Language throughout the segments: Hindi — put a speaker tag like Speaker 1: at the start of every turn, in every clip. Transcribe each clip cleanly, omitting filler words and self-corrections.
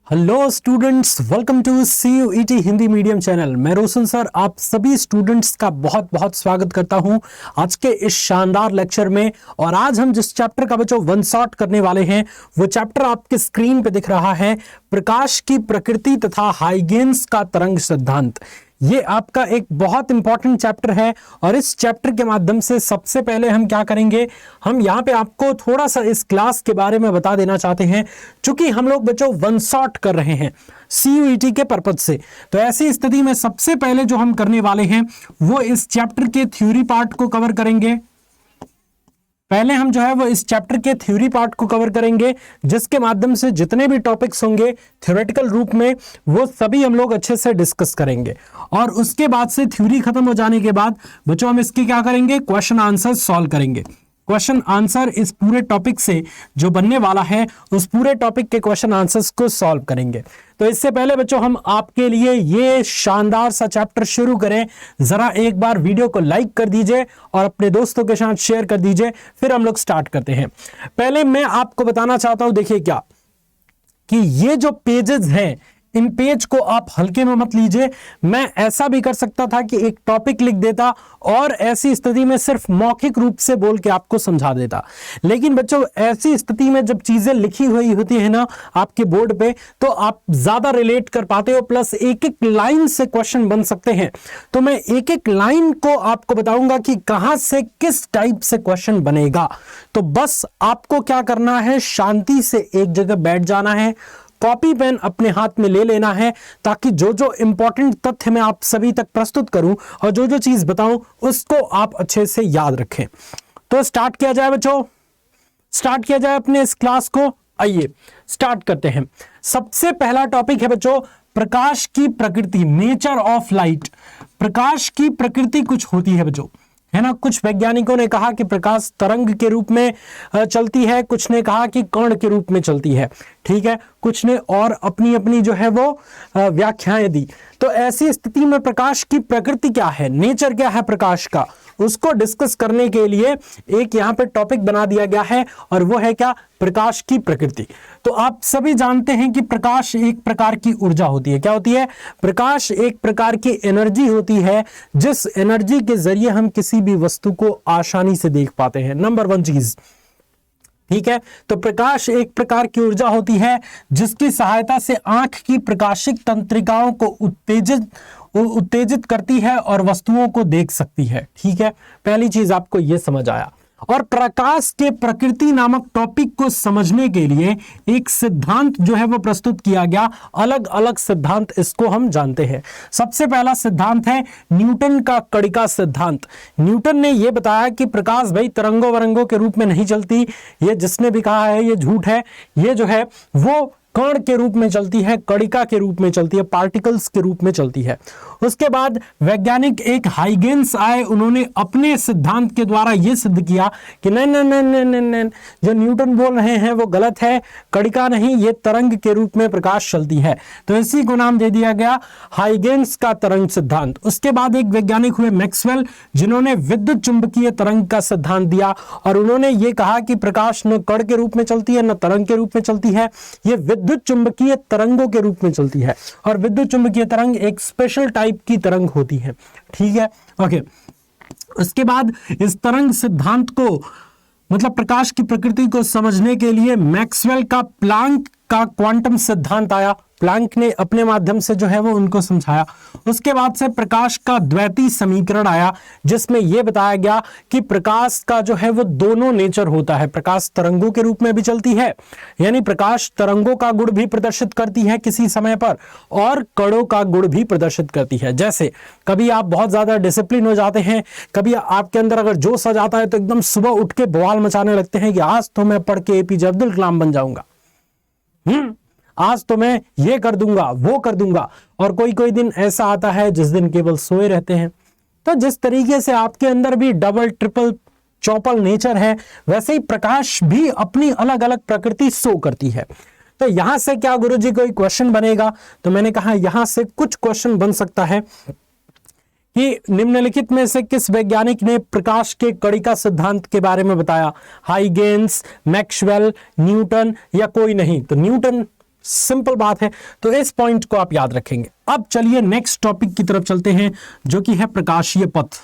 Speaker 1: Hello students, welcome to CUET Hindi medium channel. मैं रोशन सर आप सभी स्टूडेंट्स का बहुत बहुत स्वागत करता हूं आज के इस शानदार लेक्चर में। और आज हम जिस चैप्टर का बच्चों वन शॉट करने वाले हैं वो चैप्टर आपके स्क्रीन पे दिख रहा है, प्रकाश की प्रकृति तथा हाइगेन्स का तरंग सिद्धांत। ये आपका एक बहुत इंपॉर्टेंट चैप्टर है और इस चैप्टर के माध्यम से सबसे पहले हम क्या करेंगे, हम यहाँ पे आपको थोड़ा सा इस क्लास के बारे में बता देना चाहते हैं। चूंकि हम लोग बच्चों वन शॉट कर रहे हैं CUET के पर्पज से, तो ऐसी स्थिति में सबसे पहले जो हम करने वाले हैं वो इस चैप्टर के थ्योरी पार्ट को कवर करेंगे। पहले हम जो है वो इस चैप्टर के थ्योरी पार्ट को कवर करेंगे, जिसके माध्यम से जितने भी टॉपिक्स होंगे थ्योरेटिकल रूप में वो सभी हम लोग अच्छे से डिस्कस करेंगे। और उसके बाद से थ्योरी खत्म हो जाने के बाद बच्चों हम इसके क्या करेंगे, क्वेश्चन आंसर सॉल्व करेंगे। क्वेश्चन आंसर इस पूरे टॉपिक से जो बनने वाला है उस पूरे टॉपिक के क्वेश्चन आंसर्स को सॉल्व करेंगे। तो इससे पहले बच्चों हम आपके लिए ये शानदार सा चैप्टर शुरू करें, जरा एक बार वीडियो को लाइक कर दीजिए और अपने दोस्तों के साथ शेयर कर दीजिए, फिर हम लोग स्टार्ट करते हैं। पहले मैं आपको बताना चाहता हूं, देखिए क्या कि ये जो पेजेस हैं इन पेज को आप हल्के में मत लीजिए। मैं ऐसा भी कर सकता था कि एक टॉपिक लिख देता और ऐसी स्थिति में सिर्फ मौखिक रूप से बोल के आपको समझा देता, लेकिन बच्चों ऐसी स्थिति में जब चीजें लिखी हुई होती है ना आपके बोर्ड पे, तो आप ज्यादा रिलेट कर पाते हो, प्लस एक एक लाइन से क्वेश्चन बन सकते हैं। तो मैं एक एक लाइन को आपको बताऊंगा कि कहां से किस टाइप से क्वेश्चन बनेगा। तो बस आपको क्या करना है, शांति से एक जगह बैठ जाना है, कॉपी पेन अपने हाथ में ले लेना है, ताकि जो जो इंपॉर्टेंट तथ्य मैं आप सभी तक प्रस्तुत करूं और जो जो चीज बताऊं उसको आप अच्छे से याद रखें। तो स्टार्ट किया जाए बच्चों, स्टार्ट किया जाए अपने इस क्लास को। आइए स्टार्ट करते हैं। सबसे पहला टॉपिक है बच्चों प्रकाश की प्रकृति, नेचर ऑफ लाइट। प्रकाश की प्रकृति कुछ होती है बच्चों, है ना। कुछ वैज्ञानिकों ने कहा कि प्रकाश तरंग के रूप में चलती है, कुछ ने कहा कि कण के रूप में चलती है, ठीक है। कुछ ने और अपनी अपनी जो है वो व्याख्याएं दी। तो ऐसी स्थिति में प्रकाश की प्रकृति क्या है, नेचर क्या है प्रकाश का, उसको डिस्कस करने के लिए एक यहाँ पे टॉपिक बना दिया गया है और वो है क्या, प्रकाश की प्रकृति। तो आप सभी जानते हैं कि प्रकाश एक प्रकार की ऊर्जा होती है। क्या होती है, प्रकाश एक प्रकार की एनर्जी होती है, जिस एनर्जी के जरिए हम किसी भी वस्तु को आसानी से देख पाते हैं। नंबर वन चीज, ठीक है। तो प्रकाश एक प्रकार की ऊर्जा होती है जिसकी सहायता से आंख की प्रकाशिक तंत्रिकाओं को उत्तेजित करती है और वस्तुओं को देख सकती है, ठीक है। पहली चीज आपको यह समझ आया। और प्रकाश के प्रकृति नामक टॉपिक को समझने के लिए एक सिद्धांत जो है वो प्रस्तुत किया गया। अलग अलग सिद्धांत इसको हम जानते हैं। सबसे पहला सिद्धांत है न्यूटन का कणिका सिद्धांत। न्यूटन ने यह बताया कि प्रकाश भाई तरंगों वरंगों के रूप में नहीं चलती, ये जिसने भी कहा है ये झूठ है। ये जो है वो कण के रूप में चलती है, कणिका के रूप में चलती है, पार्टिकल्स के रूप में चलती है। उसके बाद वैज्ञानिक एक हाइगेन्स आए, उन्होंने अपने सिद्धांत के द्वारा यह सिद्ध किया कि नहीं नहीं नहीं नहीं नहीं नहीं, जो न्यूटन बोल रहे हैं वो गलत है, कणिका नहीं, ये तरंग के रूप में प्रकाश चलती है। तो इसी को नाम दे दिया गया हाइगेन्स का तरंग सिद्धांत। उसके बाद एक वैज्ञानिक हुए मैक्सवेल, जिन्होंने विद्युत चुंबकीय तरंग का सिद्धांत दिया और उन्होंने ये कहा कि प्रकाश न कण के रूप में चलती है न तरंग के रूप में चलती है, ये विद्युत चुंबकीय तरंगों के रूप में चलती है। और विद्युत चुंबकीय तरंग एक स्पेशल टाइप की तरंग होती है, ठीक है, ओके। उसके बाद इस तरंग सिद्धांत को मतलब प्रकाश की प्रकृति को समझने के लिए मैक्सवेल का प्लांक का क्वांटम सिद्धांत आया। प्लांक ने अपने माध्यम से जो है वो उनको समझाया। उसके बाद से प्रकाश का द्वैती समीकरण आया, जिसमें यह बताया गया कि प्रकाश का जो है वो दोनों नेचर होता है। प्रकाश तरंगों के रूप में भी चलती है, यानी प्रकाश तरंगों का गुण भी प्रदर्शित करती है किसी समय पर, और कणों का गुण भी प्रदर्शित करती है। जैसे कभी आप बहुत ज्यादा डिसिप्लिन हो जाते हैं, कभी आपके अंदर अगर जोश आ जाता है तो एकदम सुबह उठ के बवाल मचाने लगते हैं कि आज तो मैं पढ़ के APJ अब्दुल कलाम बन जाऊंगा, आज तो मैं ये कर दूंगा वो कर दूंगा। और कोई कोई दिन ऐसा आता है जिस दिन केवल सोए रहते हैं। तो जिस तरीके से आपके अंदर भी डबल ट्रिपल चौपल नेचर है, वैसे ही प्रकाश भी अपनी अलग अलग प्रकृति शो करती है। तो यहां से क्या गुरुजी कोई क्वेश्चन बनेगा, तो मैंने कहा यहां से कुछ क्वेश्चन बन सकता है कि निम्नलिखित में से किस वैज्ञानिक ने प्रकाश के कणिका सिद्धांत के बारे में बताया, हाइगेन्स, मैक्सवेल, न्यूटन या कोई नहीं। तो न्यूटन सिंपल बात है, तो इस पॉइंट को आप याद रखेंगे। अब चलिए नेक्स्ट टॉपिक की तरफ चलते हैं, जो कि है प्रकाशीय पथ।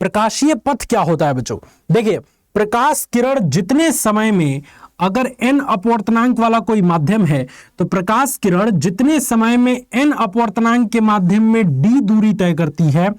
Speaker 1: प्रकाशीय पथ क्या होता है बच्चों? देखिए, प्रकाश किरण जितने समय में, अगर n अपवर्तनांक वाला कोई माध्यम है, तो प्रकाश किरण जितने समय में n अपवर्तनांक के माध्यम में d दूरी तय करती है,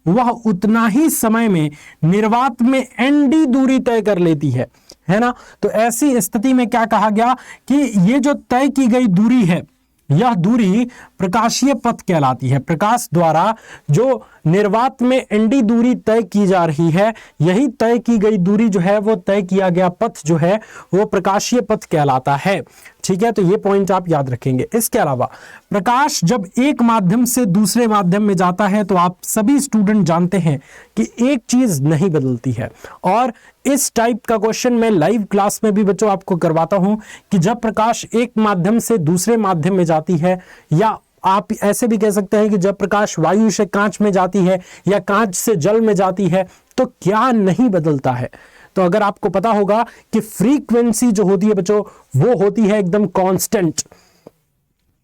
Speaker 1: वह उतना ही समय में निर्वात में nd दूरी तय कर लेती है ना। तो ऐसी स्थिति में क्या कहा गया कि ये जो तय की गई दूरी है, यह दूरी प्रकाशीय पथ कहलाती है। प्रकाश द्वारा जो निर्वात में nd दूरी तय की जा रही है, यही तय की गई दूरी जो है, वो तय किया गया पथ जो है वो प्रकाशीय पथ कहलाता है। ठीक है, तो ये पॉइंट आप याद रखेंगे। इसके अलावा प्रकाश जब एक माध्यम से दूसरे माध्यम में जाता है, तो आप सभी स्टूडेंट जानते हैं कि एक चीज नहीं बदलती है, और इस टाइप का क्वेश्चन मैं लाइव क्लास में भी बच्चों आपको करवाता हूं कि जब प्रकाश एक माध्यम से दूसरे माध्यम में जाती है, या आप ऐसे भी कह सकते हैं कि जब प्रकाश वायु से कांच में जाती है या कांच से जल में जाती है, तो क्या नहीं बदलता है। तो अगर आपको पता होगा कि फ्रीक्वेंसी जो होती है बच्चों, वो होती है एकदम कांस्टेंट,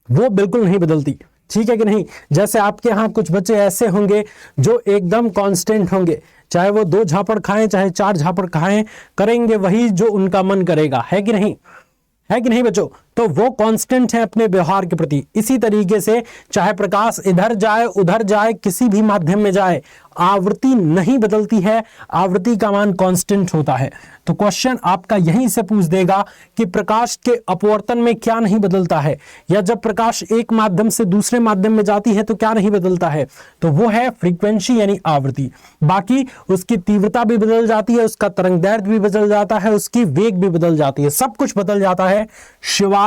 Speaker 1: वो बिल्कुल नहीं बदलती। ठीक है कि नहीं? जैसे आपके यहाँ कुछ बच्चे ऐसे होंगे जो एकदम कांस्टेंट होंगे, चाहे वो 2 झापड़ खाएं चाहे 4 झापड़ खाएं, करेंगे वही जो उनका मन करेगा, है कि नहीं? है कि नहीं बच्चों? तो वो कांस्टेंट है अपने व्यवहार के प्रति। इसी तरीके से चाहे प्रकाश इधर जाए उधर जाए, किसी भी माध्यम में जाए, आवृत्ति नहीं बदलती है, आवृत्ति का मान कांस्टेंट होता है। तो क्वेश्चन आपका यहीं से पूछ देगा कि प्रकाश के अपवर्तन में क्या नहीं बदलता है, या जब प्रकाश एक माध्यम से दूसरे माध्यम में जाती है तो क्या नहीं बदलता है, तो वो है फ्रीक्वेंसी यानी आवृत्ति। बाकी उसकी तीव्रता भी बदल जाती है, उसका तरंगदैर्घ्य भी बदल जाता है, उसकी वेग भी बदल जाती है, सब कुछ बदल जाता है शिवाय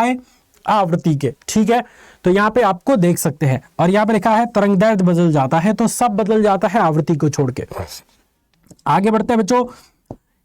Speaker 1: आवृत्ति के। ठीक है, तो यहां पे आपको देख सकते हैं, और यहां पे लिखा है तरंगदैर्घ्य बदल जाता है, तो सब बदल जाता है आवृत्ति को छोड़ के। आगे बढ़ते हैं बच्चों,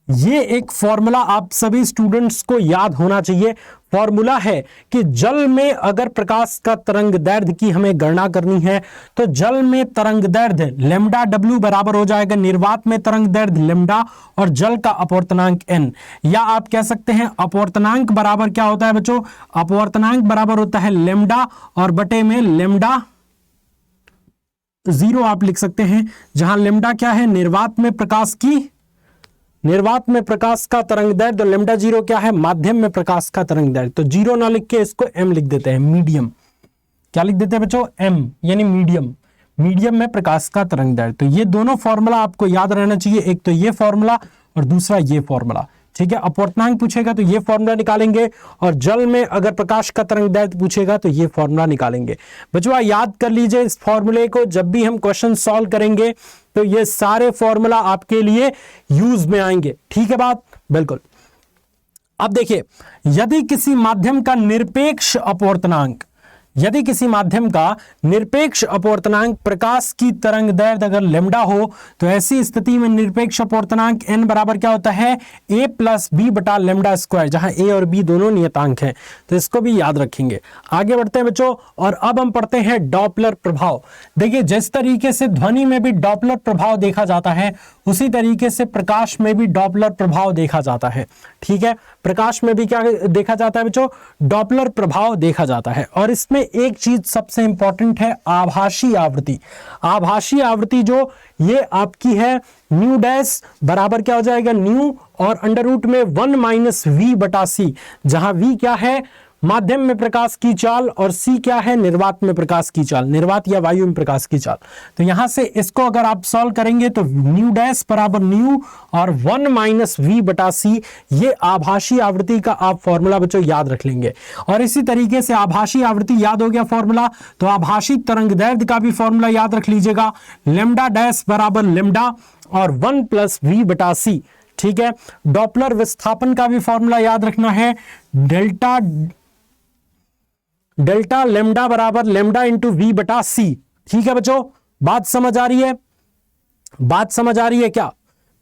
Speaker 1: ये एक फॉर्मूला आप सभी स्टूडेंट्स को याद होना चाहिए। फॉर्मूला है कि जल में अगर प्रकाश का तरंगदैर्घ्य की हमें गणना करनी है, तो जल में तरंगदैर्घ्य लैम्डा w बराबर हो जाएगा निर्वात में तरंगदैर्घ्य लैम्डा और जल का अपवर्तनांक n, या आप कह सकते हैं अपवर्तनांक बराबर क्या होता है बच्चों? अपवर्तनांक बराबर होता है लैम्डा और बटे में लैम्डा 0 आप लिख सकते हैं, जहां लैम्डा क्या है? निर्वात में प्रकाश का तरंगदैर्घ्य, तो लैम्डा 0 क्या है? माध्यम में प्रकाश का तरंगदैर्घ्य। तो 0 ना लिख के इसको m लिख देते हैं, मीडियम। क्या लिख देते हैं बच्चों? m, यानी मीडियम। मीडियम में प्रकाश का तरंगदैर्घ्य। तो ये दोनों फॉर्मूला आपको याद रहना चाहिए, एक तो ये फॉर्मूला और दूसरा ये फॉर्मूला। ठीक है, अपवर्तनांक पूछेगा तो ये फॉर्मूला निकालेंगे, और जल में अगर प्रकाश का तरंगदैर्घ्य पूछेगा तो ये फॉर्मूला निकालेंगे। बच्चों याद कर लीजिए इस फॉर्मूले को, जब भी हम क्वेश्चन सॉल्व करेंगे तो ये सारे फॉर्मूला आपके लिए यूज में आएंगे। ठीक है बात? बिल्कुल। अब देखिए, यदि किसी माध्यम का निरपेक्ष अपवर्तनांक, यदि किसी माध्यम का निरपेक्ष अपवर्तनांक प्रकाश की तरंगदैर्घ्य अगर लैम्डा हो, तो ऐसी स्थिति में निरपेक्ष अपवर्तनांक n बराबर क्या होता है? a प्लस बी बटा लैम्डा स्क्वायर, जहां a और b दोनों नियतांक हैं। तो इसको भी याद रखेंगे। आगे बढ़ते हैं बच्चों, और अब हम पढ़ते हैं डॉपलर प्रभाव। देखिए, जिस तरीके से ध्वनि में भी डॉपलर प्रभाव देखा जाता है, उसी तरीके से प्रकाश में भी डॉपलर प्रभाव देखा जाता है। ठीक है, प्रकाश में भी क्या देखा जाता है बच्चों? डॉपलर प्रभाव देखा जाता है। और इसमें एक चीज सबसे इंपॉर्टेंट है, आभासी आवृत्ति। आभासी आवृत्ति जो ये आपकी है न्यू डैश बराबर क्या हो जाएगा? न्यू और अंडर रूट में 1 माइनस वी बटा सी, जहां वी क्या है? माध्यम में प्रकाश की चाल, और सी क्या है? निर्वात में प्रकाश की चाल, निर्वात या वायु में प्रकाश की चाल। तो यहां से इसको अगर आप सॉल्व करेंगे तो न्यू डैश बराबर न्यू और 1 माइनस वी बटा सी, ये आभासी आवृत्ति का आप फॉर्मूला बच्चों याद रख लेंगे। और इसी तरीके से आभासी आवृत्ति याद हो गया फॉर्मूला, तो आभासी तरंगदैर्घ्य का भी फॉर्मूला याद रख लीजिएगा, लैम्डा डैश बराबर लैम्डा और 1 प्लस वी बटा सी। ठीक है, डॉपलर विस्थापन का भी फॉर्मूला याद रखना है, डेल्टा लैम्डा बराबर लैम्डा इंटू वी बटा सी। ठीक है बच्चों, बात समझ आ रही है? बात समझ आ रही है क्या?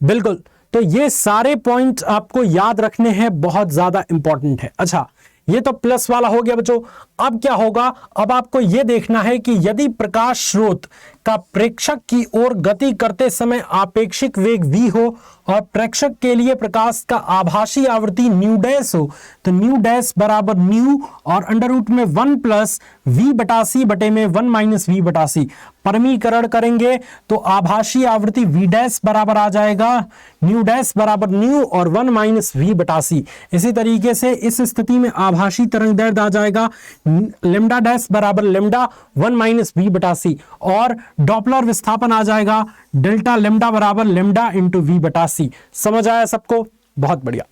Speaker 1: बिल्कुल। तो ये सारे पॉइंट आपको याद रखने हैं, बहुत ज्यादा इंपॉर्टेंट है। अच्छा, ये तो प्लस वाला हो गया बच्चों। अब क्या होगा? अब आपको यह देखना है कि यदि प्रकाश स्रोत का प्रेक्षक की ओर गति करते समय आपेक्षिक वेग v हो और प्रेक्षक के लिए प्रकाश का आभासी आवृत्ति न्यू डैश हो, तो न्यू डैश बराबर न्यू और अंडर रूट में 1 प्लस v बटा सी बटे में 1 माइनस v बटा सी, परमीकरण करेंगे तो आभासी आवृत्ति v डैश बराबर आ जाएगा न्यू डैश बराबर न्यू और 1 माइनस v बटा सी। इसी तरीके से इस स्थिति में आभासी तरंग दैर्ध्य आ जाएगा लेमडा डैश बराबर लेमडा 1 माइनस v बटा सी और डॉपलर विस्थापन आ जाएगा डेल्टा लेमडा बराबर लेमडा इंटू v बटा सी। समझ आया सबको? बहुत बढ़िया,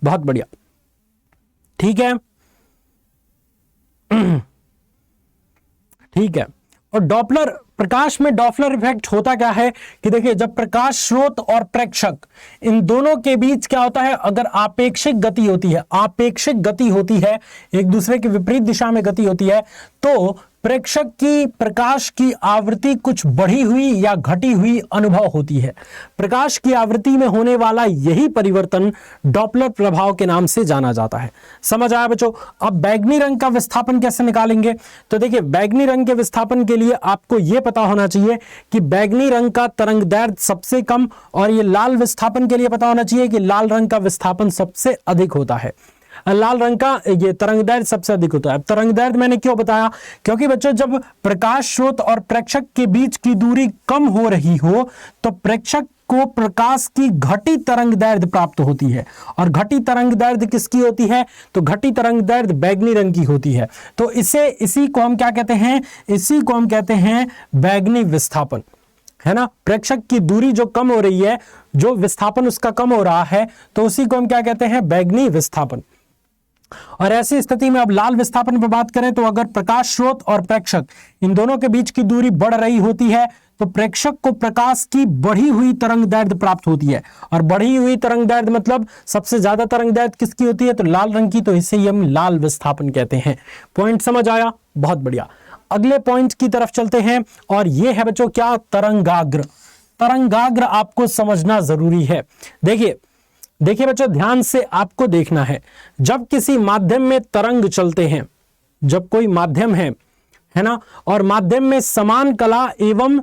Speaker 1: बहुत बढ़िया, ठीक है। ठीक है। और डॉपलर, प्रकाश में डॉपलर इफेक्ट होता क्या है कि देखिए, जब प्रकाश स्रोत और प्रेक्षक इन दोनों के बीच क्या होता है, अगर आपेक्षिक गति होती है, आपेक्षिक गति होती है, एक दूसरे के विपरीत दिशा में गति होती है, तो प्रेक्षक की प्रकाश की आवृत्ति कुछ बढ़ी हुई या घटी हुई अनुभव होती है। प्रकाश की आवृत्ति में होने वाला यही परिवर्तन डॉपलर प्रभाव के नाम से जाना जाता है। समझ आया बच्चों? अब बैगनी रंग का विस्थापन कैसे निकालेंगे? तो देखिए, बैगनी रंग के विस्थापन के लिए आपको यह पता होना चाहिए कि बैगनी रंग का तरंग दैर्ध्य सबसे कम, और ये लाल विस्थापन के लिए पता होना चाहिए कि लाल रंग का विस्थापन सबसे अधिक होता है। लाल रंग का ये तरंग दैर्ध्य सबसे अधिक होता है। तरंग दैर्ध्य मैंने क्यों बताया? क्योंकि बच्चों, जब प्रकाश स्रोत और प्रेक्षक के बीच की दूरी कम हो रही हो तो प्रेक्षक को प्रकाश की घटी तरंग दैर्ध्य प्राप्त होती है, और घटी तरंग दैर्ध्य किसकी होती है? तो घटी तरंग दैर्ध्य बैगनी रंग की होती है। तो इसी को हम क्या कहते हैं? इसी को हम कहते हैं बैगनी विस्थापन, है ना। प्रेक्षक की दूरी जो कम हो रही है, जो विस्थापन उसका कम हो रहा है, तो उसी को हम क्या कहते हैं? बैगनी विस्थापन। और ऐसी स्थिति में अब लाल विस्थापन पर बात करें तो अगर प्रकाश स्रोत और प्रेक्षक इन दोनों के बीच की दूरी बढ़ रही होती है तो प्रेक्षक को प्रकाश की बढ़ी हुई तरंग दैर्ध्य प्राप्त होती है। और बढ़ी हुई तरंग दैर्ध्य मतलब सबसे ज्यादा तरंग दैर्ध्य किसकी होती है? तो लाल रंग की, तो इसे ही हम लाल विस्थापन कहते हैं। पॉइंट समझ आया? बहुत बढ़िया। अगले पॉइंट की तरफ चलते हैं, और यह है बच्चों क्या? तरंगाग्र। तरंगाग्र आपको समझना जरूरी है। देखिए बच्चों, ध्यान से आपको देखना है। जब किसी माध्यम में तरंग चलते हैं, जब कोई माध्यम है ना, और माध्यम में समान कला एवं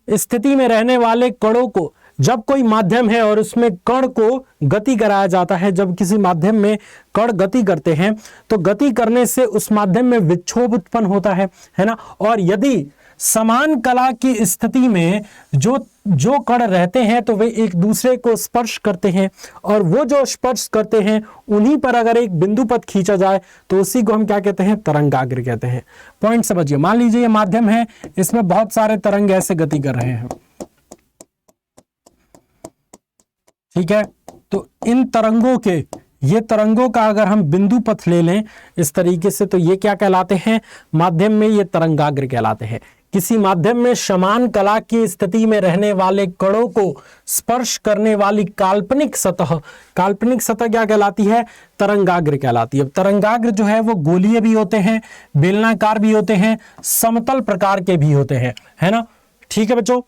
Speaker 1: स्थिति में रहने वाले कणों को, जब कोई माध्यम है और उसमें कण को गति कराया जाता है, जब किसी माध्यम में कण गति करते हैं तो गति करने से उस माध्यम में विक्षोभ उत्पन्न होता है ना। और यदि समान कला की स्थिति में जो कण रहते हैं तो वे एक दूसरे को स्पर्श करते हैं, और वो जो स्पर्श करते हैं उन्हीं पर अगर एक बिंदु पथ खींचा जाए तो उसी को हम क्या कहते हैं? तरंगाग्र कहते हैं। पॉइंट समझिए। मान लीजिए ये माध्यम है, इसमें बहुत सारे तरंग ऐसे गति कर रहे हैं, ठीक है। तो इन ये तरंगों का अगर हम बिंदु पथ ले लें इस तरीके से, तो ये क्या कहलाते हैं? माध्यम में ये तरंगाग्र कहलाते हैं। किसी माध्यम में समान कला की स्थिति में रहने वाले कणों को स्पर्श करने वाली काल्पनिक सतह क्या कहलाती है? तरंगाग्र कहलाती है। अब तरंगाग्र जो है वो गोलीय भी होते हैं, बेलनाकार भी होते हैं, समतल प्रकार के भी होते हैं, है ना। ठीक है बच्चों,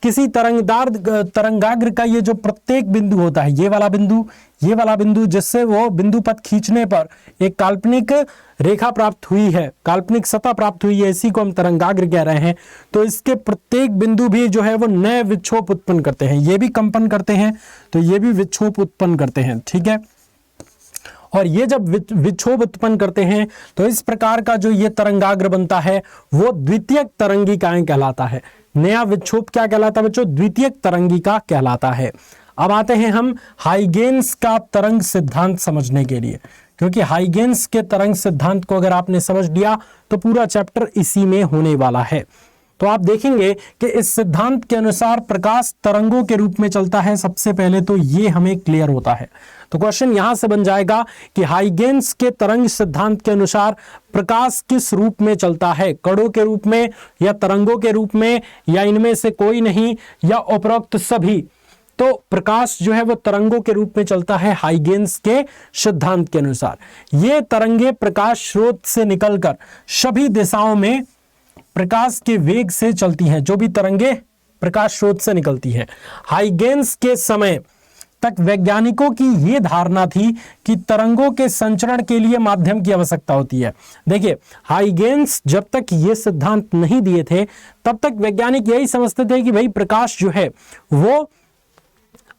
Speaker 1: किसी तरंगाग्र का ये जो प्रत्येक बिंदु होता है, ये वाला बिंदु जिससे वो बिंदु पथ खींचने पर एक काल्पनिक रेखा प्राप्त हुई है, काल्पनिक सतह प्राप्त हुई है, इसी को हम तरंगाग्र कह रहे हैं। तो इसके प्रत्येक बिंदु भी जो है वो नए विक्षोभ उत्पन्न करते हैं। ये भी कंपन करते हैं तो ये भी विक्षोभ उत्पन्न करते हैं, ठीक है। और ये जब विक्षोभ उत्पन्न करते हैं तो इस प्रकार का जो ये तरंगाग्र बनता है वो द्वितीयक तरंगिकाएं कहलाता है। नया विक्षोभ क्या कहलाता है बच्चों? द्वितीयक तरंगिका कहलाता है। अब आते हैं हम हाइगेन्स का तरंग सिद्धांत समझने के लिए, क्योंकि हाइगेन्स के तरंग सिद्धांत को अगर आपने समझ लिया तो पूरा चैप्टर इसी में होने वाला है। तो आप देखेंगे कि इस सिद्धांत के अनुसार प्रकाश तरंगों के रूप में चलता है। सबसे पहले तो ये हमें क्लियर होता है। तो क्वेश्चन यहां से बन जाएगा कि हाइगेन्स के तरंग सिद्धांत के अनुसार प्रकाश किस रूप में चलता है? कणों के रूप में या तरंगों के रूप में या इनमें से कोई नहीं या उपरोक्त सभी? तो प्रकाश जो है वो तरंगों के रूप में चलता है हाइगेन्स के सिद्धांत के अनुसार। ये तरंगे प्रकाश स्रोत से निकलकर सभी दिशाओं में प्रकाश के वेग से चलती हैं। जो भी तरंगे प्रकाश स्रोत से निकलती हैं, हाइगेन्स के समय तक वैज्ञानिकों की यह धारणा थी कि तरंगों के संचरण के लिए माध्यम की आवश्यकता होती है। देखिए, हाइगेंस जब तक ये सिद्धांत नहीं दिए थे तब तक वैज्ञानिक यही समझते थे कि भाई प्रकाश जो है वो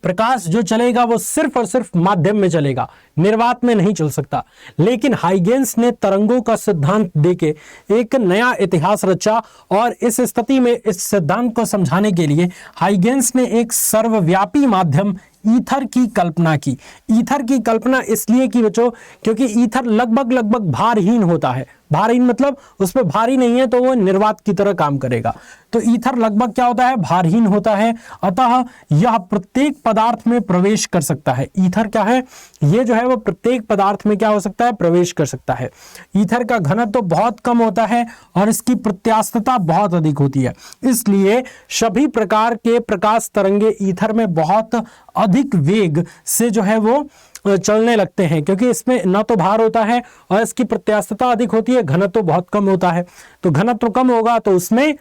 Speaker 1: प्रकाश जो चलेगा वो सिर्फ और सिर्फ माध्यम में चलेगा, निर्वात में नहीं चल सकता। लेकिन हाइगेंस ने तरंगों का सिद्धांत देके एक नया इतिहास रचा और इस स्थिति में इस सिद्धांत को समझाने के लिए हाइगेंस ने एक सर्वव्यापी माध्यम ईथर की कल्पना की। ईथर की कल्पना इसलिए की बच्चों क्योंकि ईथर लगभग भारहीन होता है। भारहीन मतलब उसमें भारी नहीं है तो वो निर्वात की तरह काम करेगा। तो ईथर लगभग क्या होता है, भारहीन होता है, अतः यह प्रत्येक पदार्थ में प्रवेश कर सकता है। ईथर क्या है, ये जो है वो प्रत्येक पदार्थ में क्या हो सकता है, प्रवेश कर सकता है। ईथर का घनत्व तो बहुत कम होता है और इसकी प्रत्यास्थता बहुत अधिक होती है, इसलिए सभी प्रकार के प्रकाश तरंगे ईथर में बहुत अधिक वेग से जो है वो चलने लगते हैं, क्योंकि इसमें न तो भार होता है और इसकी प्रत्यास्थता अधिक होती है, घनत्व बहुत कम होता है। तो घनत्व कम होगा तो उसमें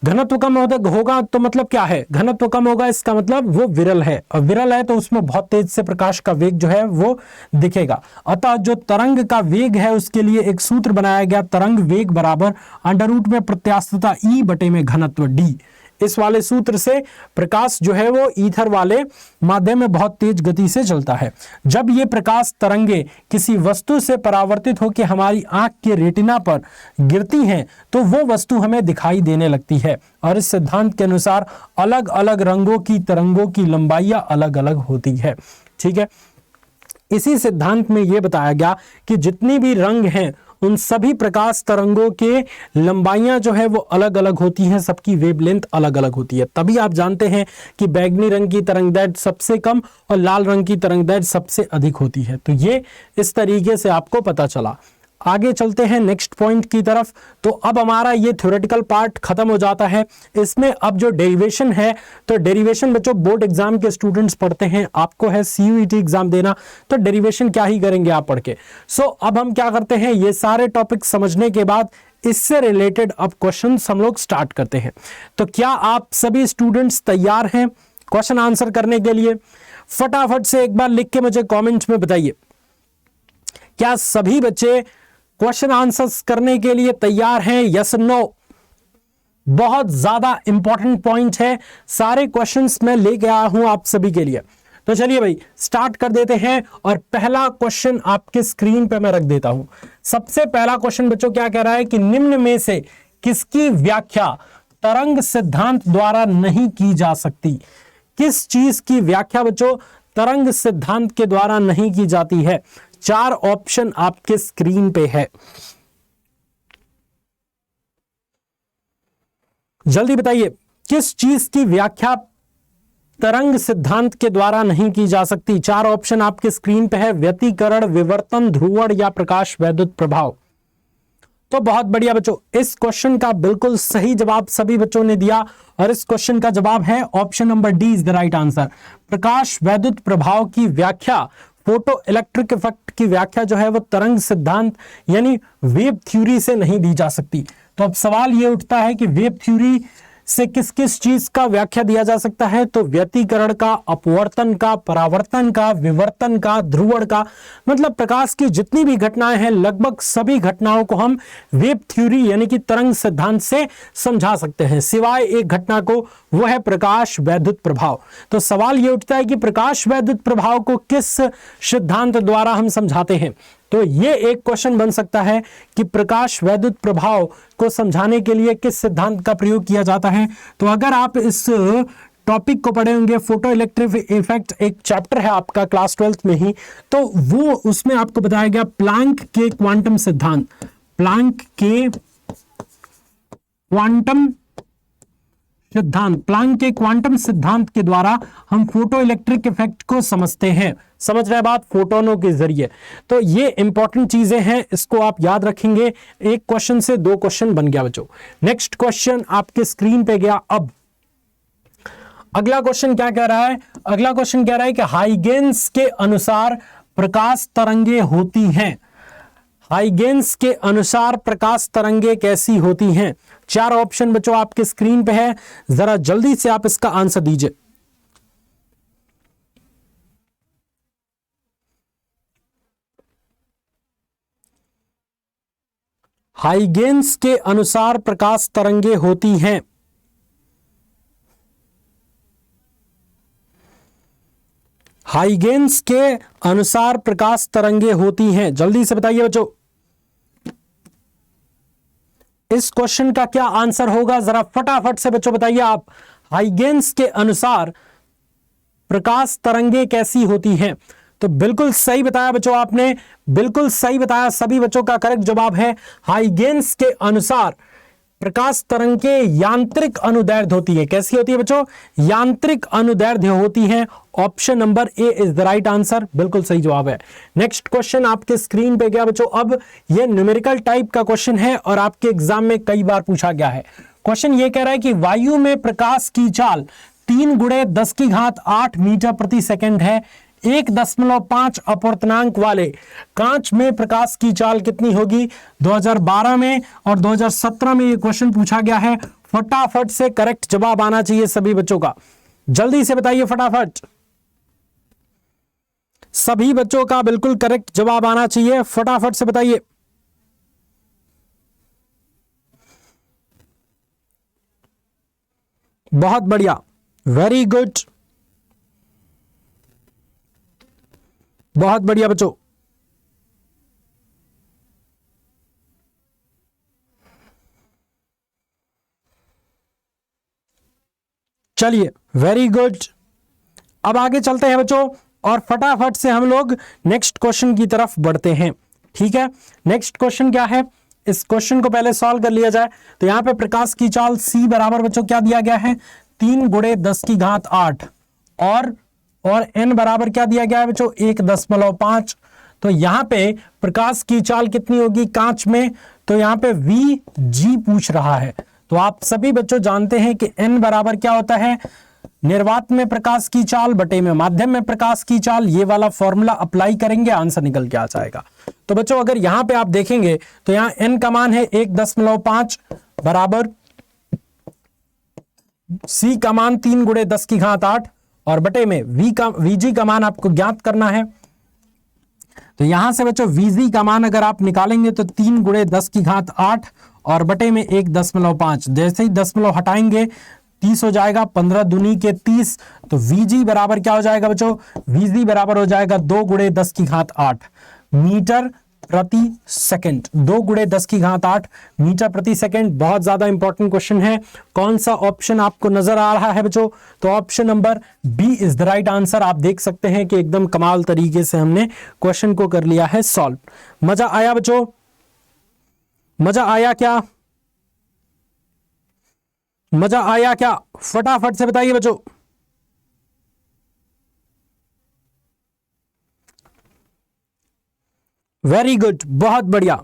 Speaker 1: घनत्व कम होगा तो मतलब क्या है, घनत्व कम होगा इसका मतलब वो विरल है, और विरल है तो उसमें बहुत तेज से प्रकाश का वेग जो है वो दिखेगा। अतः जो तरंग का वेग है उसके लिए एक सूत्र बनाया गया, तरंग वेग बराबर अंडर में प्रत्यास्थता ई बटे में घनत्व डी। इस वाले सूत्र से प्रकाश जो है वो ईथर वाले माध्यम में बहुत तेज गति से चलता है। जब ये प्रकाश तरंगे किसी वस्तु से परावर्तित होकर हमारी आंख के रेटिना पर गिरती हैं तो वो वस्तु हमें दिखाई देने लगती है, और इस सिद्धांत के अनुसार अलग अलग रंगों की तरंगों की लंबाइयां अलग अलग होती है। ठीक है, इसी सिद्धांत में यह बताया गया कि जितनी भी रंग हैं उन सभी प्रकाश तरंगों के लंबाइयां जो है वो अलग अलग होती हैं, सबकी वेवलेंथ अलग अलग होती है। तभी आप जानते हैं कि बैंगनी रंग की तरंगदैर्घ्य सबसे कम और लाल रंग की तरंगदैर्घ्य सबसे अधिक होती है। तो ये इस तरीके से आपको पता चला। आगे चलते हैं नेक्स्ट पॉइंट की तरफ। तो अब हमारा ये थ्योरेटिकल पार्ट खत्म हो जाता है। इसमें अब जो डेरिवेशन है, तो डेरिवेशन बच्चों बोर्ड एग्जाम के स्टूडेंट्स पढ़ते हैं, आपको है सीयूईटी एग्जाम देना, तो डेरिवेशन क्या ही करेंगे आप पढ़ के। सो अब हम क्या करते हैं, ये सारे टॉपिक समझने के बाद इससे रिलेटेड अब क्वेश्चंस हम लोग स्टार्ट करते हैं। तो क्या आप सभी स्टूडेंट्स तैयार हैं क्वेश्चन आंसर करने के लिए? फटाफट से एक बार लिख के मुझे कमेंट्स में बताइए, क्या सभी बच्चे क्वेश्चन आंसर्स करने के लिए तैयार हैं? Yes no? बहुत ज्यादा इंपॉर्टेंट पॉइंट है, सारे क्वेश्चंस मैं लेके आया हूं आप सभी के लिए। तो चलिए भाई स्टार्ट कर देते हैं, और पहला क्वेश्चन आपके स्क्रीन पे मैं रख देता हूं। सबसे पहला क्वेश्चन बच्चों क्या कह रहा है कि निम्न में से किसकी व्याख्या तरंग सिद्धांत द्वारा नहीं की जा सकती? किस चीज की व्याख्या बच्चों तरंग सिद्धांत के द्वारा नहीं की जाती है? 4 ऑप्शन आपके स्क्रीन पे है, जल्दी बताइए किस चीज की व्याख्या तरंग सिद्धांत के द्वारा नहीं की जा सकती? 4 ऑप्शन आपके स्क्रीन पे है, व्यतिकरण, विवर्तन, ध्रुवण या प्रकाश वैद्युत प्रभाव। तो बहुत बढ़िया बच्चों, इस क्वेश्चन का बिल्कुल सही जवाब सभी बच्चों ने दिया, और इस क्वेश्चन का जवाब है option number D is the right answer. प्रकाश वैद्युत प्रभाव की व्याख्या, फोटो इलेक्ट्रिक इफेक्ट की व्याख्या जो है वो तरंग सिद्धांत यानी वेव थ्योरी से नहीं दी जा सकती। तो अब सवाल ये उठता है कि वेव थ्योरी से किस किस चीज का व्याख्या दिया जा सकता है? तो व्यतिकरण का, अपवर्तन का, परावर्तन का, विवर्तन का, ध्रुवण का, मतलब प्रकाश की जितनी भी घटनाएं हैं लगभग सभी घटनाओं को हम वेव थ्योरी यानी कि तरंग सिद्धांत से समझा सकते हैं, सिवाय एक घटना को, वो है प्रकाश वैद्युत प्रभाव। तो सवाल ये उठता है कि प्रकाश वैद्युत प्रभाव को किस सिद्धांत द्वारा हम समझाते हैं? तो ये एक क्वेश्चन बन सकता है कि प्रकाश वैद्युत प्रभाव को समझाने के लिए किस सिद्धांत का प्रयोग किया जाता है। तो अगर आप इस टॉपिक को पढ़े होंगे, फोटो इलेक्ट्रिक इफेक्ट एक चैप्टर है आपका क्लास 12th में ही, तो वो उसमें आपको बताया गया प्लैंक के क्वांटम सिद्धांत, प्लैंक के क्वांटम सिद्धांत, प्लैंक के क्वांटम सिद्धांत के द्वारा हम फोटो इलेक्ट्रिक इफेक्ट को समझते हैं। समझ रहे बात, फोटोनों के जरिए। तो ये इंपॉर्टेंट चीजें हैं, इसको आप याद रखेंगे। एक क्वेश्चन से 2 क्वेश्चन बन गया बच्चों। नेक्स्ट क्वेश्चन आपके स्क्रीन पे गया। अब अगला क्वेश्चन क्या कह रहा है? अगला क्वेश्चन कह रहा है कि हाइगेंस के अनुसार प्रकाश तरंगे होती हैं। हाइगेंस के अनुसार प्रकाश तरंगे कैसी होती हैं? 4 ऑप्शन बच्चों आपके स्क्रीन पे है, जरा जल्दी से आप इसका आंसर दीजिए। हाइगेन्स के अनुसार प्रकाश तरंगे होती हैं। हाइगेन्स के अनुसार प्रकाश तरंगे होती हैं, जल्दी से बताइए बच्चों इस क्वेश्चन का क्या आंसर होगा, जरा फटाफट से बच्चों बताइए आप। हाइगेन्स के अनुसार प्रकाश तरंगे कैसी होती हैं? तो बिल्कुल सही बताया बच्चों आपने, बिल्कुल सही बताया, सभी बच्चों का करेक्ट जवाब है हाइगेन्स के अनुसार प्रकाश तरंगे यांत्रिक अनुदैर्ध्य होती है। कैसी होती है बच्चों? यांत्रिक अनुदैर्ध्य होती हैं। Option number A is the right answer, बिल्कुल सही जवाब है। नेक्स्ट क्वेश्चन आपके स्क्रीन पे गया बच्चों। अब ये न्यूमेरिकल टाइप का क्वेश्चन है और आपके एग्जाम में कई बार पूछा गया है। क्वेश्चन ये कह रहा है कि वायु में प्रकाश की चाल 3 × 10⁸ मीटर प्रति सेकंड है। 1.5 अपूर्णांक वाले कांच में प्रकाश की चाल कितनी होगी? 2012 में और 2017 में ये क्वेश्चन पूछा गया है। फटाफट से करेक्ट जवाब आना चाहिए सभी बच्चों का, जल्दी से बताइए फटाफट। सभी बच्चों का बिल्कुल करेक्ट जवाब आना चाहिए, फटाफट से बताइए। बहुत बढ़िया, वेरी गुड, बहुत बढ़िया बच्चों। चलिए वेरी गुड, अब आगे चलते हैं बच्चों और फटाफट से हम लोग नेक्स्ट क्वेश्चन की तरफ बढ़ते हैं। ठीक है, नेक्स्ट क्वेश्चन क्या है, इस क्वेश्चन को पहले सॉल्व कर लिया जाए। तो यहां पे प्रकाश की चाल c बराबर बच्चों क्या दिया गया है? 3 × 10⁸ और n बराबर क्या दिया गया है बच्चों? 1.5। तो यहां पे प्रकाश की चाल कितनी होगी कांच में? तो यहां पे Vg पूछ रहा है। तो आप सभी बच्चों जानते हैं कि n बराबर क्या होता है? निर्वात में प्रकाश की चाल बटे में माध्यम में प्रकाश की चाल। ये वाला फॉर्मूला अप्लाई करेंगे, आंसर निकल के आ जाएगा। तो बच्चों अगर यहां पे आप देखेंगे तो यहां n का मान है 1.5 बराबर c का मान 3 × 10⁸ और बटे में Vg का मान आपको ज्ञात करना है। तो यहां से बच्चों Vg का मान अगर आप निकालेंगे तो 3 × 10⁸ और बटे में 1.5। जैसे ही दशमलव हटाएंगे 30 हो जाएगा, 15 दूनी के 30। तो Vg बराबर क्या हो जाएगा बच्चों? Vg बराबर हो जाएगा 2 × 10⁸ मीटर प्रति सेकंड। 2 × 10⁸ मीटर प्रति सेकंड। बहुत ज्यादा इंपॉर्टेंट क्वेश्चन है। कौन सा ऑप्शन आपको नजर आ रहा है बच्चों? तो option number B is the right answer. आप देख सकते हैं कि एकदम कमाल तरीके से हमने क्वेश्चन को कर लिया है सॉल्व। मजा आया बच्चों? मजा आया क्या? मजा आया क्या? फटाफट से बताइए बच्चों। वेरी गुड, बहुत बढ़िया,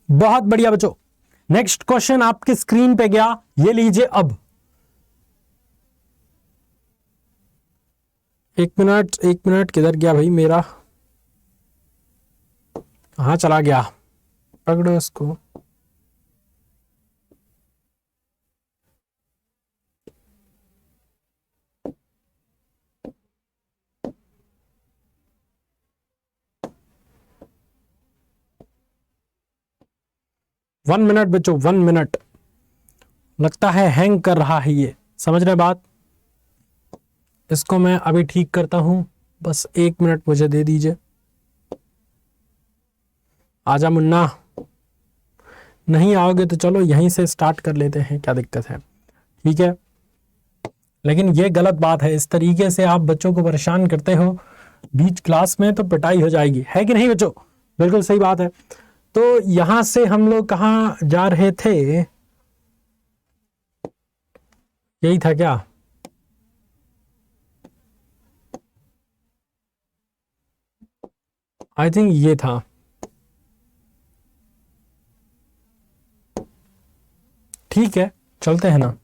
Speaker 1: बहुत बढ़िया बच्चों। नेक्स्ट क्वेश्चन आपके स्क्रीन पे गया, ये लीजिए। अब एक मिनट किधर गया भाई मेरा? कहां चला गया? पकड़ो इसको। वन मिनट बच्चों, 1 मिनट। लगता है हैंग कर रहा है ये, समझ रहे बात? इसको मैं अभी ठीक करता हूं, बस 1 मिनट मुझे दे दीजिए। आजा मुन्ना। नहीं आओगे तो चलो यहीं से स्टार्ट कर लेते हैं, क्या दिक्कत है? ठीक है, लेकिन ये गलत बात है। इस तरीके से आप बच्चों को परेशान करते हो बीच क्लास में तो पिटाई हो जाएगी, है कि नहीं बच्चों? बिल्कुल सही बात है। तो यहां से हम लोग कहां जा रहे थे? यही था क्या? आई थिंक ये था। ठीक है, चलते हैं ना।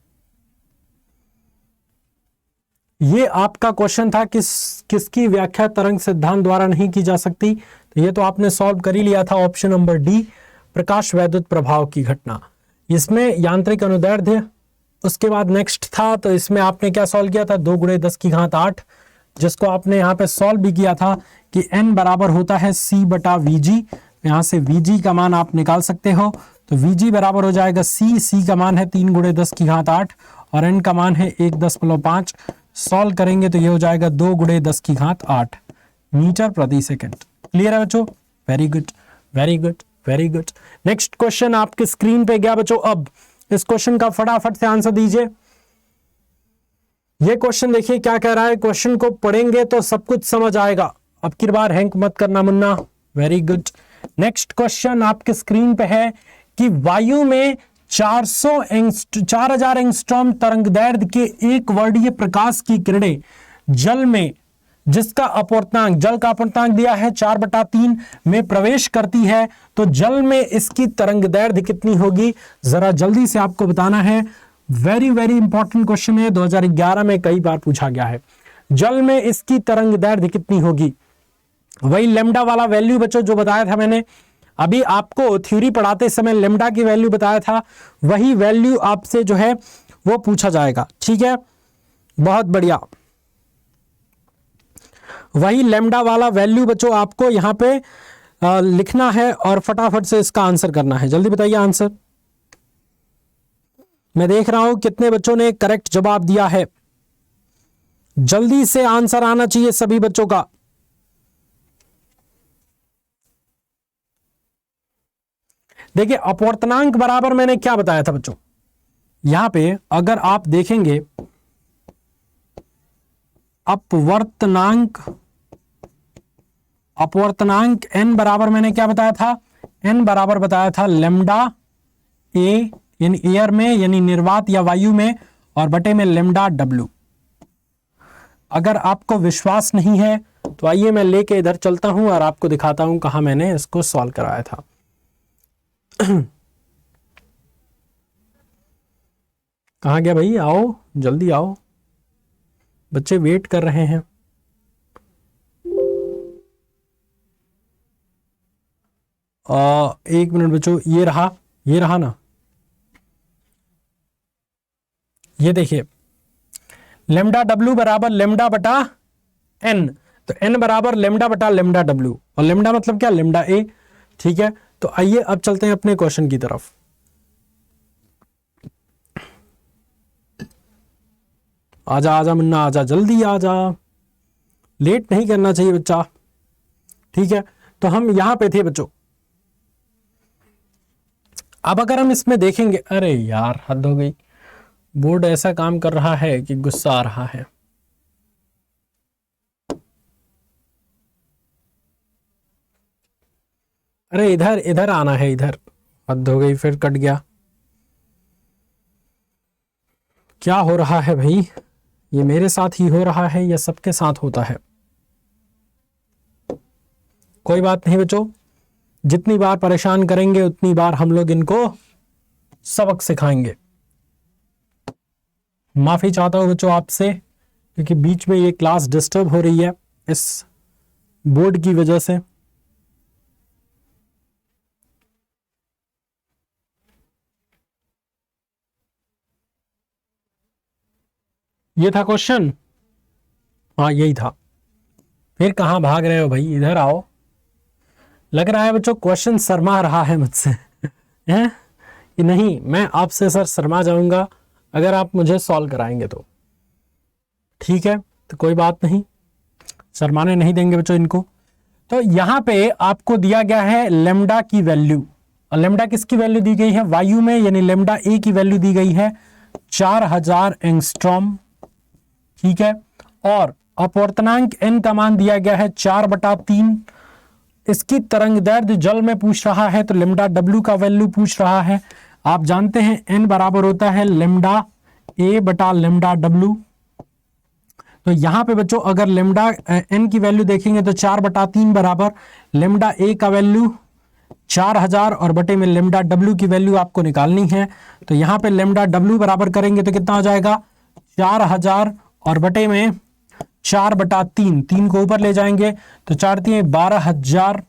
Speaker 1: ये आपका क्वेश्चन था किसकी व्याख्या तरंग सिद्धांत द्वारा नहीं की जा सकती? तो ये तो आपने सॉल्व कर ही लिया था, ऑप्शन नंबर डी, प्रकाश वैद्युत प्रभाव की घटना। इसमें यांत्रिक अनुदैर्ध्य। उसके बाद नेक्स्ट था, तो इसमें आपने क्या सॉल्व किया था? 2 × 10⁸, जिसको आपने यहाँ पे सॉल्व भी किया था कि n बराबर होता है c/Vg। यहां से Vg का मान आप निकाल सकते हो। तो Vg बराबर हो जाएगा C का मान है 3 × 10 की घात 8 और n का मान है 1.5। सॉल्व करेंगे तो ये हो जाएगा 2 × 10 की घात 8 मीटर प्रति सेकंड। क्लियर है बच्चों? Very good, very good, very good. Next question आपके स्क्रीन पे गया बच्चों। अब इस क्वेश्चन का फटाफट से आंसर दीजिए। ये क्वेश्चन देखिए क्या कह रहा है। क्वेश्चन को पढ़ेंगे तो सब कुछ समझ आएगा। अब की बार हैंक मत करना Munna. Very good. Next question आपके स्क्रीन पे है कि वायु में 4000 एंगस्ट्रॉम तरंगदैर्ध्य के एक वर्णीय प्रकाश की किरणें जल में, जिसका अपवर्तनांक, जल का अपवर्तनांक दिया है 4/3 में प्रवेश करती है, तो जल में इसकी तरंगदैर्ध्य कितनी होगी? जरा जल्दी से आपको बताना है। वेरी वेरी इंपॉर्टेंट क्वेश्चन है, 2011 में कई बार पूछा गया है। जल में इसकी तरंगदैर्ध्य कितनी होगी? वही लेमडा वाला वैल्यू बच्चों जो बताया था मैंने अभी आपको थ्योरी पढ़ाते समय, लेमडा की वैल्यू बताया था, वही वैल्यू आपसे जो है वो पूछा जाएगा। ठीक है, बहुत बढ़िया। वही लेमडा वाला वैल्यू बच्चों आपको यहां पे लिखना है और फटाफट से इसका आंसर करना है। जल्दी बताइए आंसर। मैं देख रहा हूं कितने बच्चों ने करेक्ट जवाब दिया है। जल्दी से आंसर आना चाहिए सभी बच्चों का। देखिए अपवर्तनांक बराबर मैंने क्या बताया था बच्चों, यहां पे अगर आप देखेंगे अपवर्तनांक n बराबर मैंने क्या बताया था? n बराबर बताया था लेमडा a यानी एयर में, यानी निर्वात या वायु में, और बटे में लेमडा w। अगर आपको विश्वास नहीं है तो आइए मैं लेके इधर चलता हूं और आपको दिखाता हूं कहां मैंने इसको सॉल्व कराया था। कहां गया भाई? आओ जल्दी आओ, बच्चे वेट कर रहे हैं। एक मिनट बच्चों, ये रहा ना, ये देखिए लेमडा w बराबर लेमडा बटा n, तो n बराबर लेमडा बटा लेमडा w, और लेमडा मतलब क्या? Lambda a। ठीक है, तो आइए अब चलते हैं अपने क्वेश्चन की तरफ। आजा आजा मुन्ना आजा, जल्दी आजा, लेट नहीं करना चाहिए बच्चा। ठीक है, तो हम यहां पे थे बच्चों। अब अगर हम इसमें देखेंगे, अरे यार हद हो गई, बोर्ड ऐसा काम कर रहा है कि गुस्सा आ रहा है। अरे इधर इधर आना है, इधर। हद हो गई, फिर कट गया। क्या हो रहा है भाई? ये मेरे साथ ही हो रहा है या सबके साथ होता है? कोई बात नहीं बच्चों, जितनी बार परेशान करेंगे उतनी बार हम लोग इनको सबक सिखाएंगे। माफी चाहता हूं बच्चों आपसे, क्योंकि बीच में ये क्लास डिस्टर्ब हो रही है इस बोर्ड की वजह से। ये था क्वेश्चन, हाँ यही था। फिर कहां भाग रहे हो भाई? इधर आओ। लग रहा है बच्चों क्वेश्चन शर्मा रहा है मुझसे हैं कि नहीं? मैं आपसे सर शर्मा जाऊंगा अगर आप मुझे सॉल्व कराएंगे तो। ठीक है, तो कोई बात नहीं, शर्माने नहीं देंगे बच्चों इनको। तो यहां पे आपको दिया गया है लेमडा की वैल्यू, और लेमडा किसकी वैल्यू दी गई है? वायु में, यानी लेमडा ए की वैल्यू दी गई है 4000 एंगस्ट्रॉम। ठीक है, और अपवर्तनांक n का मान दिया गया है 4/3। इसकी तरंगदैर्ध्य जल में पूछ रहा है, तो लेमडा w का वैल्यू पूछ रहा है। आप जानते हैं n बराबर होता है लेमडा a बटा लेमडा w। तो यहां पे बच्चों अगर लेमडा n की वैल्यू देखेंगे तो 4/3 बराबर लेमडा a का वैल्यू 4000 और बटे में लेमडा w की वैल्यू आपको निकालनी है। तो यहां पे लेमडा w बराबर करेंगे तो कितना हो जाएगा? 4000 और बटे में 4/3, 3 को ऊपर ले जाएंगे तो 4×3 12,000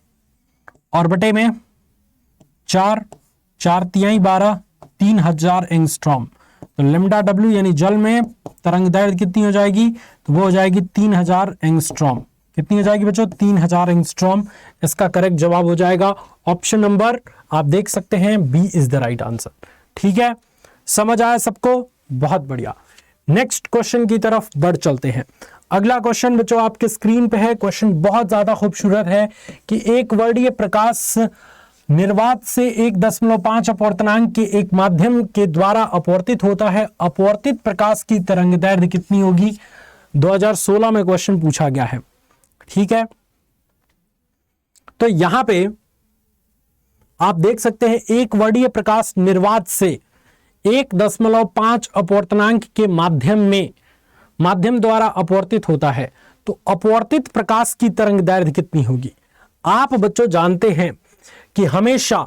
Speaker 1: और बटे में 4×4 12, 3000 एंगस्ट्रॉम। तो लेमडा w यानी जल में तरंगदैर्ध्य कितनी हो जाएगी? तो वो हो जाएगी 3000 एंगस्ट्रॉम। कितनी हो जाएगी बच्चों? 3000 एंगस्ट्रॉम इसका करेक्ट जवाब हो जाएगा। ऑप्शन नंबर आप देख सकते हैं B is the right answer. ठीक है, समझ आया सबको? बहुत बढ़िया। नेक्स्ट क्वेश्चन की तरफ बढ़ चलते हैं। अगला क्वेश्चन बच्चों आपके स्क्रीन पे है। क्वेश्चन बहुत ज्यादा खूबसूरत है कि एक वर्णीय प्रकाश निर्वात से 1.5 अपवर्तनांक के एक माध्यम के द्वारा अपवर्तित होता है। अपवर्तित प्रकाश की तरंगदैर्घ्य कितनी होगी? 2016 में क्वेश्चन पूछा गया है। ठीक है, तो यहां पे आप देख सकते हैं एक वर्णीय प्रकाश निर्वात से 1.5 अपवर्तनांक के माध्यम द्वारा अपवर्तित होता है, तो अपवर्तित प्रकाश की तरंगदैर्घ्य कितनी होगी? आप बच्चों जानते हैं कि हमेशा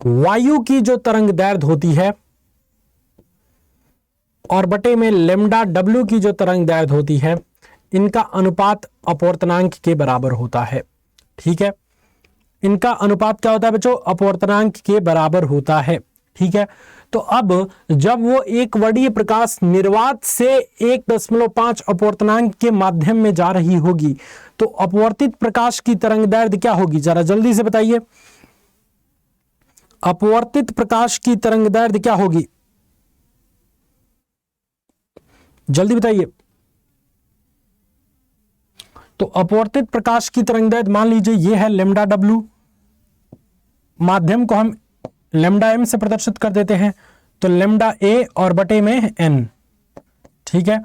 Speaker 1: वायु की जो तरंगदैर्घ्य होती है और बटे में लैम्डा डब्ल्यू की जो तरंगदैर्घ्य होती है, इनका अनुपात अपवर्तनांक के बराबर होता है। ठीक है, इनका अनुपात क्या होता है बच्चों? अपवर्तनांक के बराबर होता है। ठीक है, तो अब जब वो एक वर्णीय प्रकाश निर्वात से 1.5 अपवर्तनांक के माध्यम में जा रही होगी, तो अपवर्तित प्रकाश की तरंगदैर्घ्य क्या होगी? जरा जल्दी से बताइए, अपवर्तित प्रकाश की तरंगदैर्घ्य क्या होगी? जल्दी बताइए। तो अपवर्तित प्रकाश की तरंगदैर्घ्य मान लीजिए ये है लैम्डा डब्ल्यू, माध्यम को हम लैम्डा एम से प्रदर्शित कर देते हैं, तो लैम्डा ए और बटे में एन। ठीक है,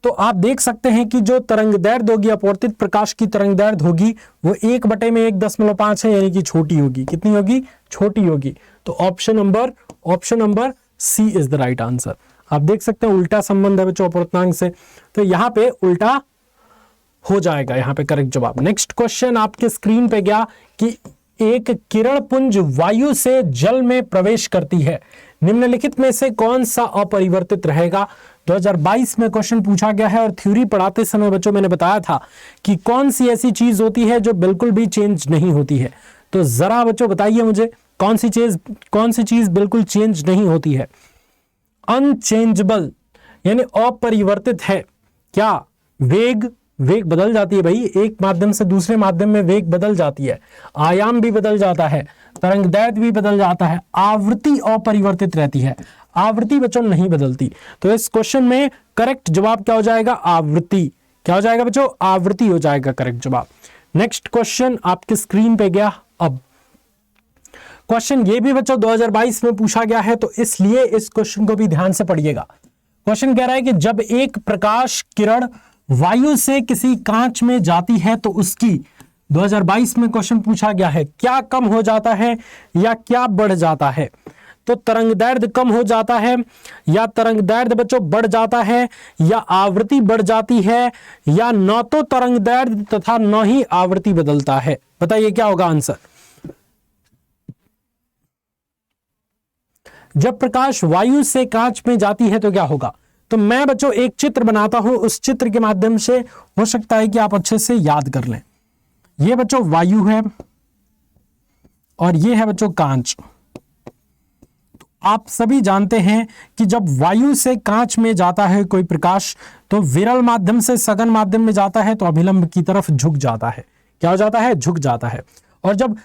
Speaker 1: तो आप देख सकते हैं कि जो तरंगदैर्घ्य होगी, अपवर्तित प्रकाश की तरंगदैर्घ्य होगी, वो 1/1.5 है, यानी कि छोटी होगी। कितनी होगी? छोटी होगी। तो option number C is the right answer. आप देख सकते हैं उल्टा संबंध है बच्चों अपवर्तनांक से, तो यहां पे उल्टा हो जाएगा यहां पे करेक्ट जवाब। नेक्स्ट क्वेश्चन आपके स्क्रीन पे गया कि एक किरण पुंज वायु से जल में प्रवेश करती है, निम्नलिखित में से कौन सा अपरिवर्तित रहेगा? 2022 में क्वेश्चन पूछा गया है और थ्योरी पढ़ाते समय बच्चों मैंने बताया था कि कौन सी ऐसी चीज होती है जो बिल्कुल भी चेंज नहीं होती है। तो जरा बच्चों बताइए मुझे, कौन सी चीज बिल्कुल चेंज नहीं होती है? अनचेंजेबल यानी अपरिवर्तित है क्या? वेग बदल जाती है भाई, एक माध्यम से दूसरे माध्यम में वेग बदल जाती है, आयाम भी बदल जाता है, तरंगदैर्घ्य भी बदल जाता है, आवृत्ति अपरिवर्तित रहती है, आवृत्ति बच्चों नहीं बदलती। तो इस क्वेश्चन में करेक्ट जवाब क्या हो जाएगा? आवृत्ति। क्या हो जाएगा बच्चों? आवृत्ति हो जाएगा करेक्ट जवाब। नेक्स्ट क्वेश्चन आपके स्क्रीन पे गया। अब क्वेश्चन ये भी बच्चों 2022 में पूछा गया है, तो इसलिए इस क्वेश्चन को भी ध्यान से पढ़िएगा। क्वेश्चन कह रहा है कि जब एक प्रकाश किरण वायु से किसी कांच में जाती है तो उसकी 2022 में क्वेश्चन पूछा गया है, क्या कम हो जाता है या क्या बढ़ जाता है? तो तरंगदैर्घ्य कम हो जाता है या तरंगदैर्घ्य बच्चों बढ़ जाता है या आवृत्ति बढ़ जाती है या न तो तरंगदैर्घ्य तथा न ही आवृत्ति बदलता है? बताइए क्या होगा आंसर? जब प्रकाश वायु से कांच में जाती है तो क्या होगा? तो मैं बच्चों एक चित्र बनाता हूं, उस चित्र के माध्यम से हो सकता है कि आप अच्छे से याद कर लें। ये बच्चों वायु है और ये है बच्चों कांच। तो आप सभी जानते हैं कि जब वायु से कांच में जाता है कोई प्रकाश, तो विरल माध्यम से सघन माध्यम में जाता है तो अभिलंब की तरफ झुक जाता है। क्या हो जाता है? झुक जाता है। और जब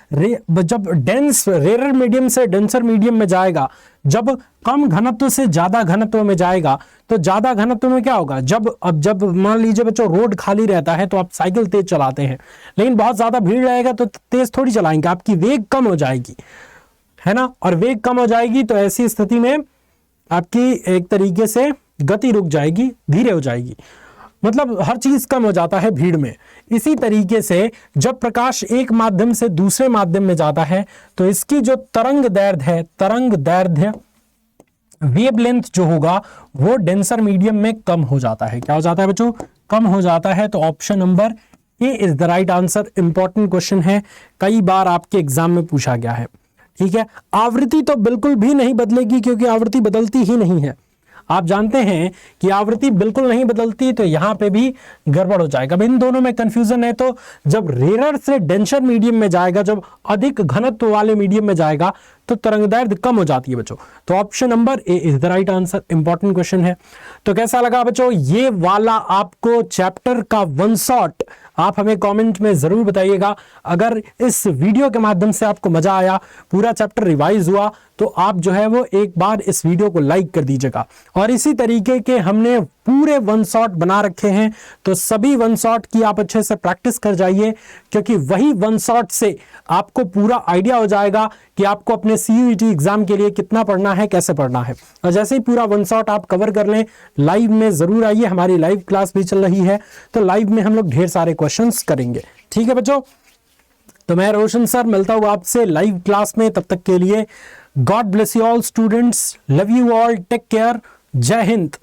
Speaker 1: रेरर मीडियम से डेंसर मीडियम में जाएगा, जब कम घनत्व से ज्यादा घनत्व में जाएगा, तो ज्यादा घनत्व में क्या होगा? जब मान लीजिए बच्चों रोड खाली रहता है तो आप साइकिल तेज चलाते हैं, लेकिन बहुत ज्यादा भीड़ रहेगा तो तेज थोड़ी चलाएंगे, आपकी वेग कम हो जाएगी, है ना। और वेग कम हो जाएगी तो ऐसी स्थिति में आपकी एक तरीके से गति रुक जाएगी, धीरे हो जाएगी, मतलब हर चीज कम हो जाता है भीड़ में। इसी तरीके से जब प्रकाश एक माध्यम से दूसरे माध्यम में जाता है तो इसकी जो तरंगदैर्घ्य वेवलेंथ जो होगा वो डेंसर मीडियम में कम हो जाता है। क्या हो जाता है बच्चों? कम हो जाता है। तो option number A is the right answer. Important question है, कई बार आपके एग्जाम में पूछा गया है। ठीक है, आवृत्ति तो बिल्कुल भी नहीं बदलेगी क्योंकि आवृत्ति बदलती ही नहीं है। आप जानते हैं कि आवृत्ति बिल्कुल नहीं बदलती, तो यहां पे भी गड़बड़ हो जाएगा। अब इन दोनों में कंफ्यूजन है, तो जब रेरर से डेंसर मीडियम में जाएगा, जब अधिक घनत्व वाले मीडियम में जाएगा, तो तरंगदैर्ध्य कम हो जाती है बच्चों। तो option number A is the right answer. Important question है। तो कैसा लगा बच्चों ये वाला आपको चैप्टर का वन शॉट? आप हमें कमेंट में जरूर बताइएगा। अगर इस वीडियो के माध्यम से आपको मजा आया, पूरा चैप्टर रिवाइज हुआ, तो आप जो है वो एक बार इस वीडियो को लाइक कर दीजिएगा। और इसी तरीके के हमने पूरे वन शॉट बना रखे हैं, तो सभी वन शॉट की आप अच्छे से प्रैक्टिस कर जाइए, क्योंकि वही वन शॉट से आपको पूरा आइडिया हो जाएगा कि आपको अपने सीयूईटी एग्जाम के लिए कितना पढ़ना है, कैसे पढ़ना है। और जैसे ही पूरा वन शॉट आप कवर कर लें, लाइव में जरूर आइए। हमारी लाइव क्लास भी चल रही है, तो लाइव में हम लोग ढेर सारे क्वेश्चंस करेंगे। ठीक है बच्चों, तो मैं रोशन सर मिलता हूं आपसे लाइव क्लास में। तब तक के लिए god bless you all students, love you all, take care, जय हिंद।